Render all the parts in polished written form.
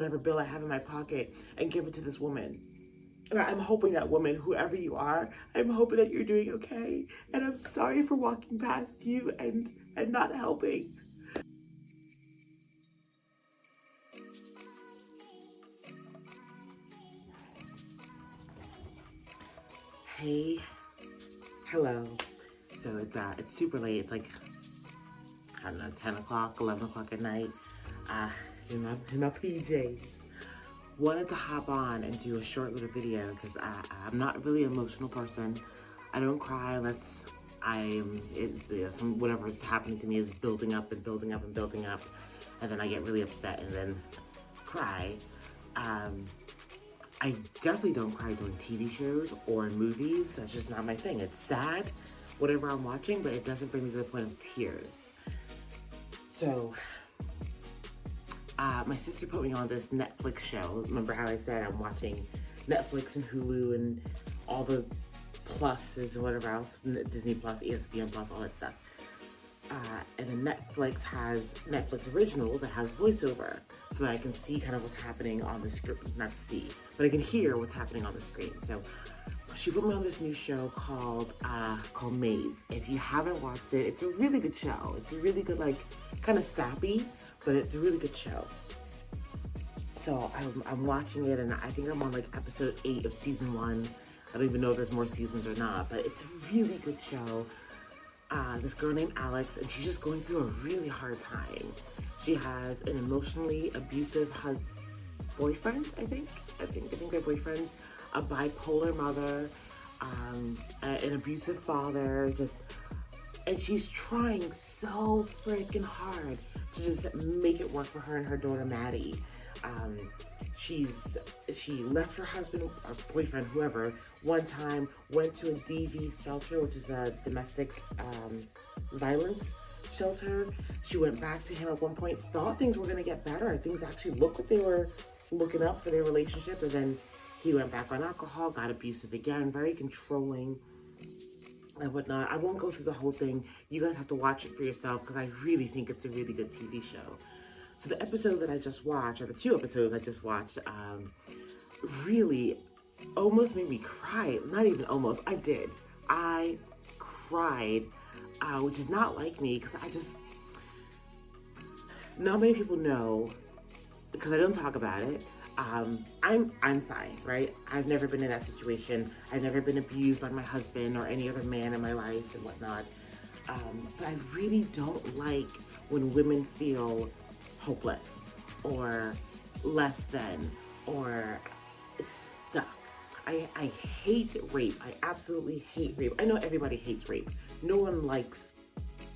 whatever bill I have in my pocket and give it to this woman. And I'm hoping that woman, whoever you are, I'm hoping that you're doing okay. And I'm sorry for walking past you and not helping. Hey, hello. So it's super late. It's like, I don't know, 10 o'clock, 11 o'clock at night. In my PJs. Wanted to hop on and do a short little video because I'm not really an emotional person. I don't cry unless whatever's happening to me is building up and building up and building up, and then I get really upset and then cry. I definitely don't cry during TV shows or in movies. That's just not my thing. It's sad, whatever I'm watching, but it doesn't bring me to the point of tears. So, my sister put me on this Netflix show. Remember how I said I'm watching Netflix and Hulu and all the pluses and whatever else, Disney Plus, ESPN Plus, all that stuff. And then Netflix has Netflix originals that has voiceover, so that I can see kind of what's happening on the screen. Not see, but I can hear what's happening on the screen. So she put me on this new show called Maid. If you haven't watched it, it's a really good show. It's a really good, like, kind of sappy, but it's a really good show. So I'm watching it, and I think I'm on like episode 8 of season 1. I don't even know if there's more seasons or not, but it's a really good show. This girl named Alex, and she's just going through a really hard time. She has an emotionally abusive boyfriend, I think they're boyfriends, a bipolar mother, an abusive father, and she's trying so freaking hard to just make it work for her and her daughter Maddie. She left her husband or boyfriend, whoever, one time, went to a DV shelter, which is a domestic violence shelter. She went back to him at one point, thought things were gonna get better. Things actually looked like they were looking up for their relationship, and then he went back on alcohol, got abusive again, very controlling and whatnot. I won't go through the whole thing. You guys have to watch it for yourself because I really think it's a really good TV show. So the episode that I just watched, or the 2 episodes I just watched, really almost made me cry. Not even almost, I did. I cried, which is not like me because not many people know, because I don't talk about it. I'm fine, right? I've never been in that situation. I've never been abused by my husband or any other man in my life and whatnot. But I really don't like when women feel hopeless or less than or stuck. I hate rape. I absolutely hate rape. I know everybody hates rape. No one likes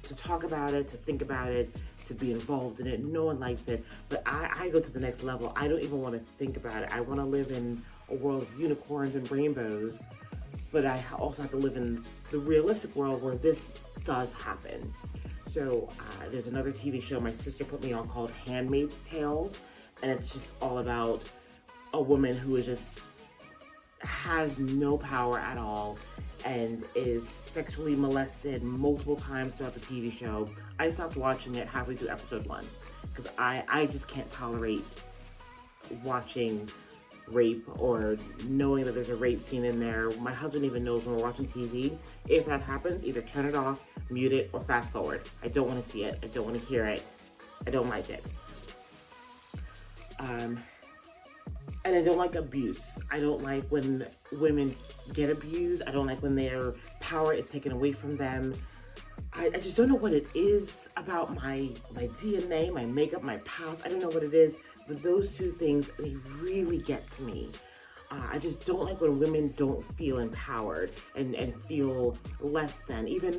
to talk about it, to think about it, to be involved in it. No one likes it, but I go to the next level. I don't even want to think about it. I want to live in a world of unicorns and rainbows, but I also have to live in the realistic world where this does happen. So there's another TV show my sister put me on called Handmaid's Tales, and it's just all about a woman who has no power at all and is sexually molested multiple times throughout the TV show. I stopped watching it halfway through episode 1 because I just can't tolerate watching rape or knowing that there's a rape scene in there. My husband even knows when we're watching TV, if that happens, either turn it off, mute it, or fast forward. I don't want to see it. I don't want to hear it. I don't like it. And I don't like abuse. I don't like when women get abused. I don't like when their power is taken away from them. I just don't know what it is about my DNA, my makeup, my past. I don't know what it is, but those 2 things, they really get to me. I just don't like when women don't feel empowered and feel less than. Even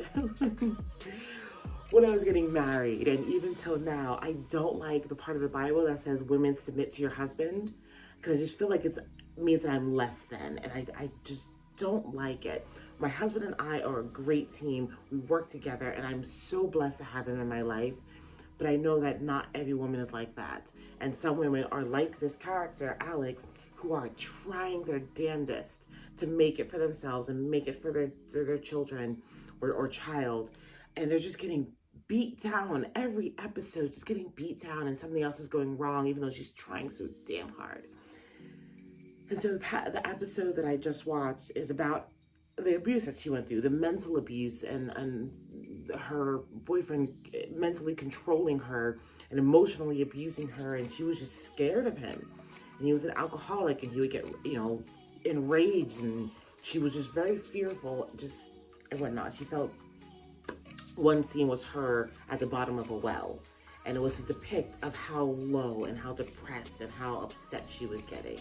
when I was getting married and even till now, I don't like the part of the Bible that says women submit to your husband, because I just feel like it means that I'm less than, and I just don't like it. My husband and I are a great team. We work together, and I'm so blessed to have him in my life. But I know that not every woman is like that. And some women are like this character, Alex, who are trying their damnedest to make it for themselves and make it for their children or child. And they're just getting beat down every episode, just getting beat down, and something else is going wrong, even though she's trying so damn hard. And so the episode that I just watched is about the abuse that she went through, the mental abuse, and her boyfriend mentally controlling her and emotionally abusing her, and she was just scared of him. And he was an alcoholic, and he would get, enraged, and she was just very fearful, just and whatnot. She felt one scene was her at the bottom of a well, and it was a depict of how low and how depressed and how upset she was getting.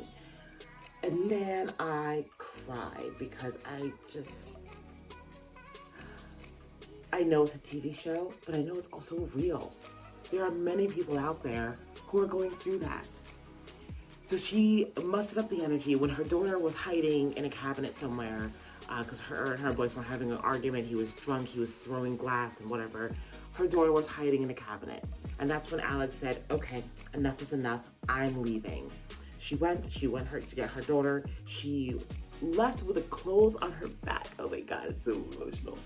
And man, I cried because I know it's a TV show, but I know it's also real. There are many people out there who are going through that. So she mustered up the energy when her daughter was hiding in a cabinet somewhere, because her and her boyfriend were having an argument. He was drunk, he was throwing glass and whatever. Her daughter was hiding in a cabinet. And that's when Alex said, okay, enough is enough, I'm leaving. She went to get her daughter. She left with the clothes on her back. Oh my God, it's so emotional.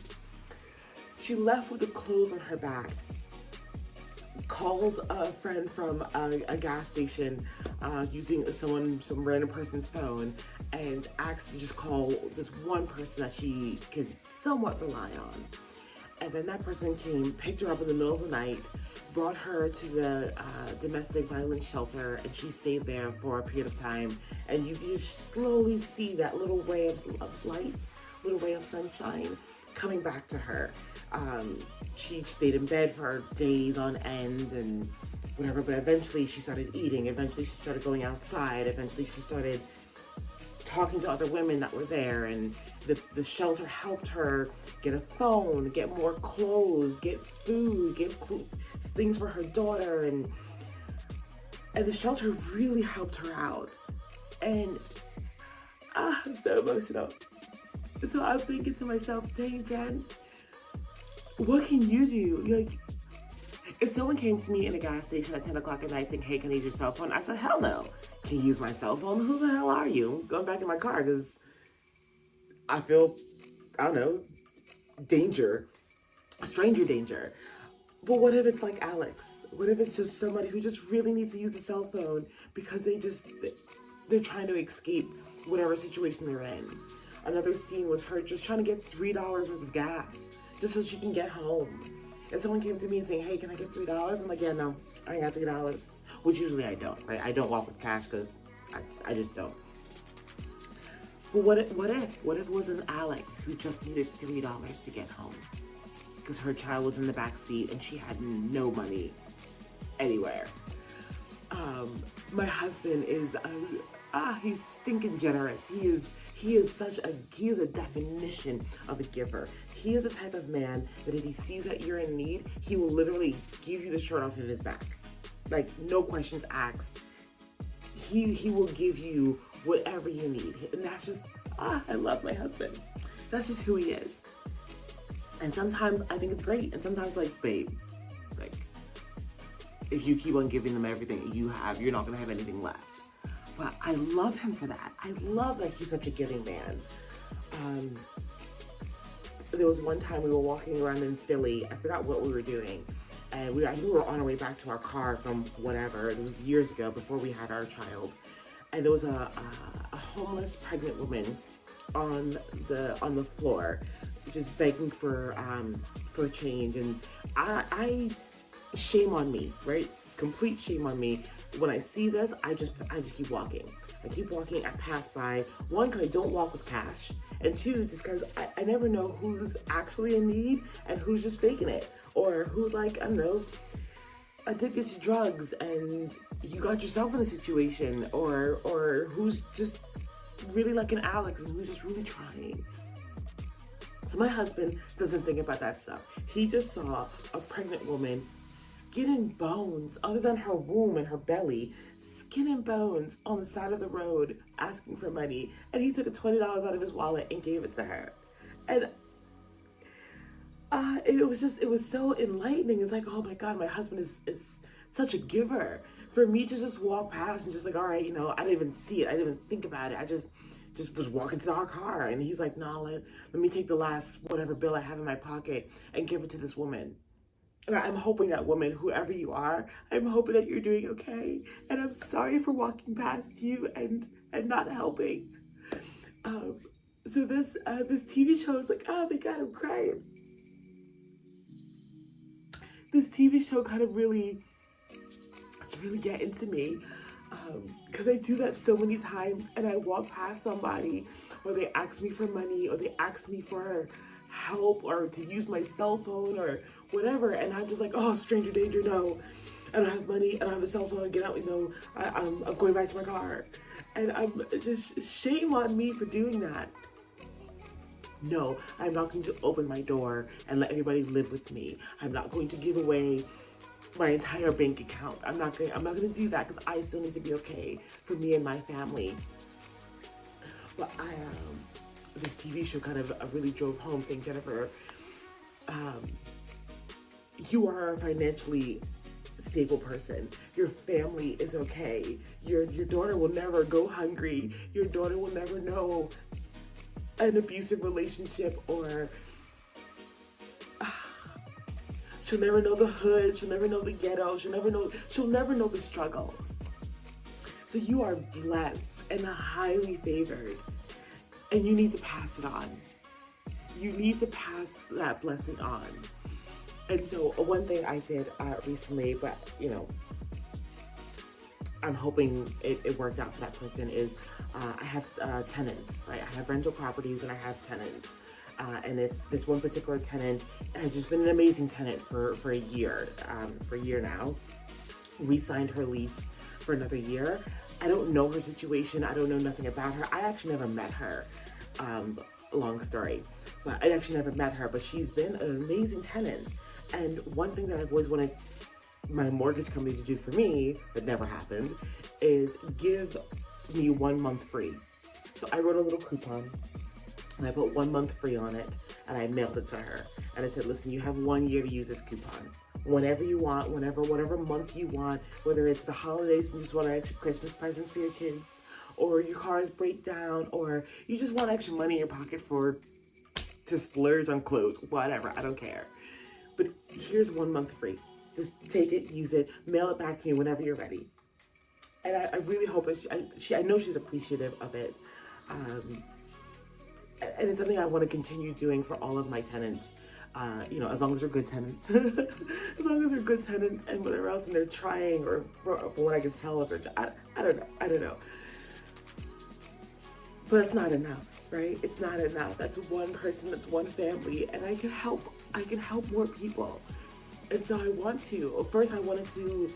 She left with the clothes on her back, called a friend from a gas station using some random person's phone, and asked to just call this one person that she could somewhat rely on. And then that person came, picked her up in the middle of the night, brought her to the domestic violence shelter, and she stayed there for a period of time. And you can slowly see that little ray of light, little ray of sunshine coming back to her. She stayed in bed for days on end and whatever, but eventually she started eating. Eventually she started going outside. Eventually she started talking to other women that were there, and the shelter helped her get a phone, get more clothes, get food, get things for her daughter, and the shelter really helped her out. And I'm so emotional. So I'm thinking to myself, dang, Jen, what can you do? Like, if someone came to me in a gas station at 10 o'clock at night saying, hey, can I use your cell phone? I said, hell no. Can you use my cell phone? Who the hell are you? I'm going back in my car because I feel, I don't know, danger, stranger danger. But what if it's like Alex? What if it's just somebody who just really needs to use a cell phone because they're trying to escape whatever situation they're in? Another scene was her just trying to get $3 worth of gas just so she can get home. If someone came to me saying, hey, can I get $3? I'm like, yeah, no, I ain't got $3. Which usually I don't, right? I don't walk with cash because I just don't. But what if it was an Alex who just needed $3 to get home? Because her child was in the back seat and she had no money anywhere. My husband is, he's stinking generous. He is a definition of a giver. He is the type of man that if he sees that you're in need, he will literally give you the shirt off of his back. Like, no questions asked. He will give you whatever you need. And that's just, I love my husband. That's just who he is. And sometimes I think it's great. And sometimes, like, babe, like, if you keep on giving them everything you have, you're not going to have anything left. But I love him for that. I love that he's such a giving man. There was one time we were walking around in Philly. I forgot what we were doing. And I think we were on our way back to our car from whatever. It was years ago, before we had our child. And there was a homeless pregnant woman on the floor, just begging for change. And I shame on me, right? Complete shame on me. When I see this, I just keep walking. I keep walking. I pass by. One, because I don't walk with cash. And two, just because I never know who's actually in need and who's just faking it. Or who's like, I don't know, addicted to drugs and you got yourself in a situation. Or who's just really like an Alex and who's just really trying. So my husband doesn't think about that stuff. He just saw a pregnant woman, skin and bones, other than her womb and her belly, skin and bones on the side of the road asking for money. And he took $20 out of his wallet and gave it to her. And it was so enlightening. It's like, oh my God, my husband is such a giver. For me to just walk past and just like, all right, I didn't even see it. I didn't even think about it. I just was walking to our car. And he's like, no, let me take the last whatever bill I have in my pocket and give it to this woman. And I'm hoping that woman, whoever you are, I'm hoping that you're doing okay. And I'm sorry for walking past you and not helping. Um, so this TV show is like, oh my God, I'm crying. This TV show kind of it's really getting to me. Because I do that so many times, and I walk past somebody, or they ask me for money, or they ask me for help, or to use my cell phone, or whatever, and I'm just like, oh, stranger danger, no. I don't have money, I don't have a cell phone, get out, I'm going back to my car. And I'm just, shame on me for doing that. No, I'm not going to open my door and let everybody live with me. I'm not going to give away my entire bank account. I'm not gonna do that because I still need to be okay for me and my family. But this TV show kind of really drove home, saying, Jennifer, you are a financially stable person. Your family is okay. Your daughter will never go hungry. Your daughter will never know an abusive relationship, or she'll never know the hood. She'll never know the ghetto. She'll never know the struggle. So you are blessed and highly favored, and you need to pass it on. You need to pass that blessing on. And so one thing I did recently, but I'm hoping it worked out for that person, is I have tenants, right? I have rental properties and I have tenants. And if this one particular tenant has just been an amazing tenant for a year now, re-signed her lease for another year. I don't know her situation. I don't know nothing about her. I actually never met her. Long story, but I actually never met her, but she's been an amazing tenant. And one thing that I've always wanted my mortgage company to do for me, that never happened, is give me 1 month free. So I wrote a little coupon and I put 1 month free on it, and I mailed it to her. And I said, listen, you have 1 year to use this coupon. Whenever you want, whatever month you want, whether it's the holidays and you just want extra Christmas presents for your kids, or your cars break down, or you just want extra money in your pocket to splurge on clothes, whatever, I don't care. But here's 1 month free. Just take it, use it, mail it back to me whenever you're ready. And I really hope that I know she's appreciative of it. And it's something I want to continue doing for all of my tenants. As long as they're good tenants. As long as they're good tenants and whatever else, and they're trying, or for what I can tell, I don't know. But it's not enough, right? It's not enough. That's one person, that's one family, and I can help more people. And so I wanted to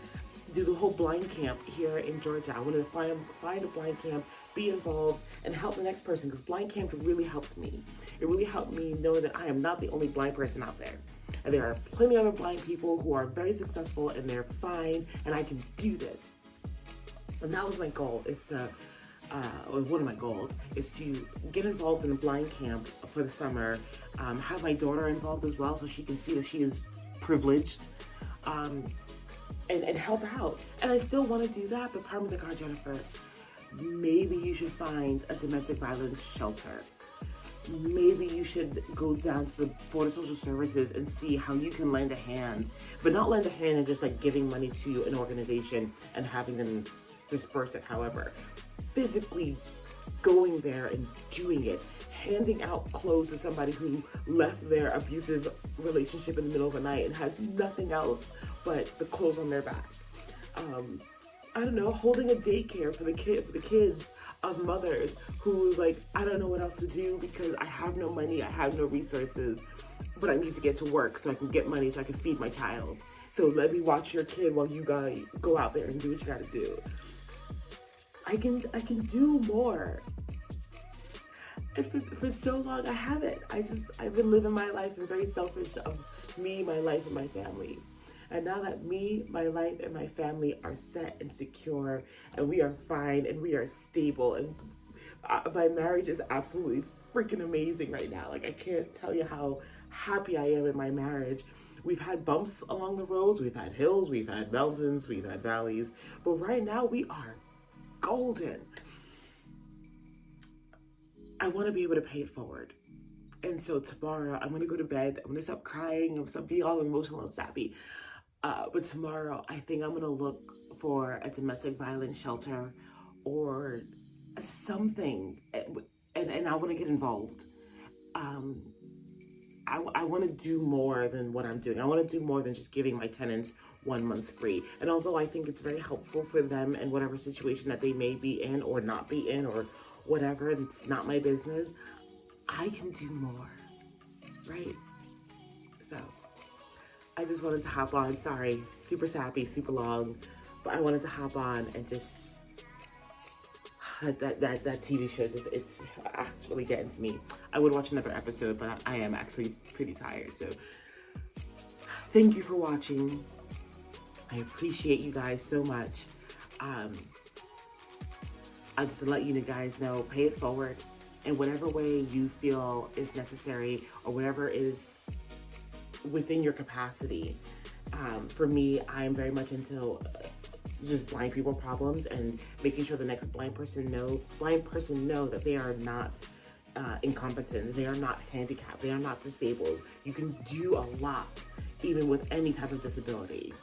do the whole blind camp here in Georgia. I wanted to find a blind camp, be involved, and help the next person, because blind camp really helped me. It really helped me know that I am not the only blind person out there. And there are plenty of other blind people who are very successful, and they're fine, and I can do this. And that was my goal, one of my goals is to get involved in a blind camp for the summer, have my daughter involved as well so she can see that she is privileged, and help out. And I still want to do that, but part of me's like, oh, Jennifer, maybe you should find a domestic violence shelter. Maybe you should go down to the Board of Social Services and see how you can lend a hand, but not lend a hand and just like giving money to an organization and having them disperse it. However, physically going there and doing it, handing out clothes to somebody who left their abusive relationship in the middle of the night and has nothing else but the clothes on their back. I don't know, holding a daycare for the kids of mothers who's like, I don't know what else to do because I have no money, I have no resources, but I need to get to work so I can get money so I can feed my child. So let me watch your kid while you guys go out there and do what you gotta do. I can do more. And for so long I haven't. I've been living my life and very selfish of me, my life, and my family. And now that me, my life, and my family are set and secure, and we are fine, and we are stable, and my marriage is absolutely freaking amazing right now. Like, I can't tell you how happy I am in my marriage. We've had bumps along the roads, we've had hills, we've had mountains, we've had valleys, but right now we are golden. I want to be able to pay it forward. And so tomorrow I'm gonna go to bed. I'm gonna stop crying. I'm gonna stop being all emotional and sappy. But tomorrow I think I'm gonna look for a domestic violence shelter or something, and I want to get involved. Um, I want to do more than what I'm doing. I want to do more than just giving my tenants 1 month free. And although I think it's very helpful for them in whatever situation that they may be in or not be in or whatever, it's not my business. I can do more, right? So I just wanted to hop on. Sorry, super sappy, super long, but I wanted to hop on and just that TV show it's really getting to me. I would watch another episode, but I am actually pretty tired. So thank you for watching. I appreciate you guys so much. I just to let you guys know, pay it forward in whatever way you feel is necessary or whatever is within your capacity. For me, I'm very much into just blind people problems and making sure the next blind person know that they are not incompetent, they are not handicapped, they are not disabled. You can do a lot even with any type of disability.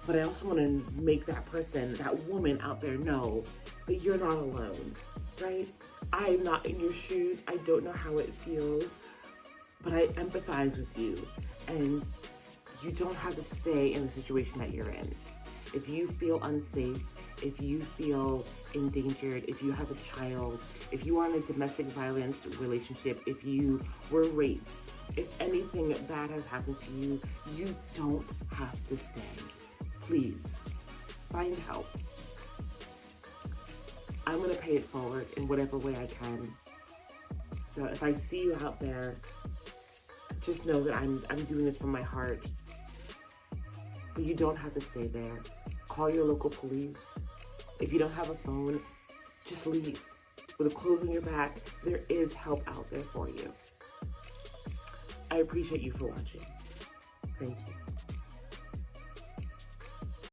But I also want to make that person, that woman out there know that you're not alone, right? I'm not in your shoes. I don't know how it feels, but I empathize with you. And you don't have to stay in the situation that you're in. If you feel unsafe, if you feel endangered, if you have a child, if you are in a domestic violence relationship, if you were raped, if anything bad has happened to you, you don't have to stay. Please, find help. I'm gonna pay it forward in whatever way I can. So if I see you out there, just know that I'm doing this from my heart. But you don't have to stay there. Call your local police. If you don't have a phone, just leave. With clothes on your back, there is help out there for you. I appreciate you for watching. Thank you.